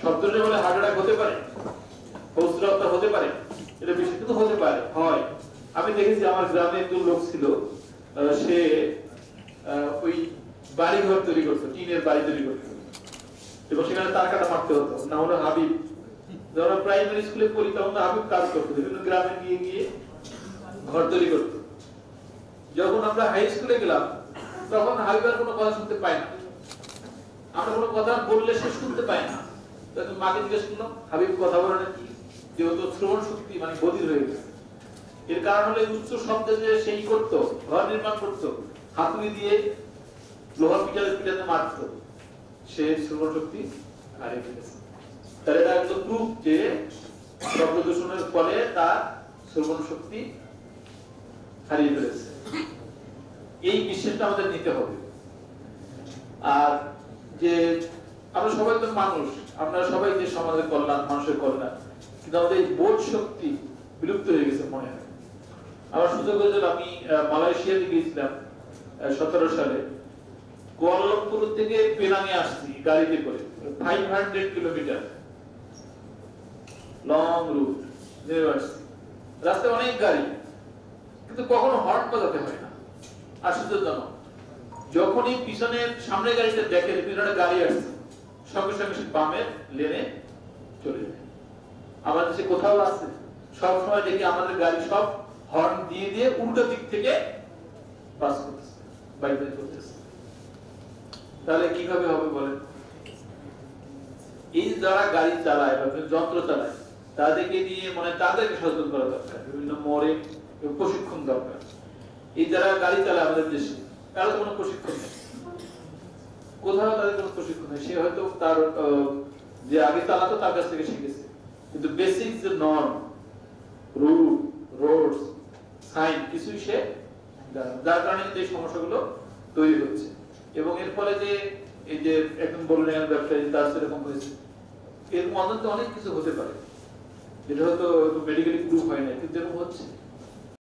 শব্দটা বলে heart attack হতে পারে, হৌসরতা হতে পারে, এটা বেশি কিন্তু হতে পারে হয়। আমি দেখেছি আমার গ্রামে একজন লোক ছিল, সে ওই বাড়ি ঘর তৈরি করতো, টিনের বাড়ি তৈরি করতো এবং সেখানে তার কাটা মারতে হতো। না হলো হাবিব, যখন প্রাইমারি স্কুলে পড়ি তখন হাবিব কাজ করতো, বিভিন্ন গ্রামে গিয়ে গিয়ে ঘর তৈরি করতো। যখন আমরা হাই স্কুলে গেলাম তখন হাবিবের কোনো কথা শুনতে পাই না, আমরা কোনো কথা বললে সে শুনতে পায় না। তখন মাকে জিজ্ঞেস করলাম হাবিব কথা বলে না কি, যেহেতু শ্রবণ শক্তি মানে বধির হয়ে গেছে। এর কারণ হলো উচ্চ শব্দে যে সেই করতো, ঘর নির্মাণ করতো, হাতুড়ি দিয়ে লোহার পিটারে পিটাতে মারতো, সে শ্রবণ শক্তি হারিয়ে ফেলেছে। তাহলে এটা একদম প্রুফ যে শব্দ দূষণের ফলে তার শ্রবণ শক্তি হারিয়ে ফেলেছে। এই বিশ্বাসটা আমাদের নিতে হবে। আর যে আমরা সবাই তো মানুষ, আমরা সবাই যে সমাজের কল্যাণ, মানুষের কল্যাণ, কিন্তু আমাদের এই বোধ শক্তি বিলুপ্ত হয়ে গেছে মনে হয়। আমার সুযোগ হয়েছিল, আমি মালয়েশিয়াতে গিয়েছিলাম 17 সালে। কুয়ালালামপুর থেকে পেনাঙে আসছি গাড়িতে করে, 500 কিলোমিটার লং রুট নেমে আসছি। রাস্তায় অনেক গাড়ি, কিন্তু কখনো হর্ন বাজাতে হয় না। আশ্চর্যজনক, যখনই পিছনের সামনে গাড়িটা দেখে পিছনে গাড়ি আসছে, সঙ্গে সঙ্গে সে বামের লেনে চলে যায়। আমাদের দেশে কোথাও আছে? সব সময় দেখি আমাদের গাড়ি সব হর্ন দিয়ে দিয়ে উল্টো দিক থেকে পাস করতেছে, বাইপাস করতেছে। তাহলে কিভাবে হবে বলেন? এই যারা গাড়ি চালায় বা যন্ত্র চালায় তাদেরকে নিয়ে মানে তাদেরকে সচেতন করা দরকার, বিভিন্ন মোড়ে প্রশিক্ষণ দরকার। এই যারা গাড়ি চালায় আমাদের দেশে, তারা কোনো প্রশিক্ষণ নেই, কোথাও তাদের কোনো প্রশিক্ষণ নেই। সে হয়তো তার যে আগে চালাতো তার কাছ থেকে শিখেছে, কিন্তু বেসিক যে নর্ম, রুট, রোডস, সাইন কিছুই সে, যার কারণে এই সমস্যাগুলো তৈরি হচ্ছে। এবং এর ফলে যে এই যে একদম বললেন ব্যবসায়ী তার সেরকম হয়েছে, এর মধ্যে অনেক কিছু হতে পারে যেটা হয়তো মেডিকেলি প্রুভ হয় না, কিন্তু এরকম হচ্ছে।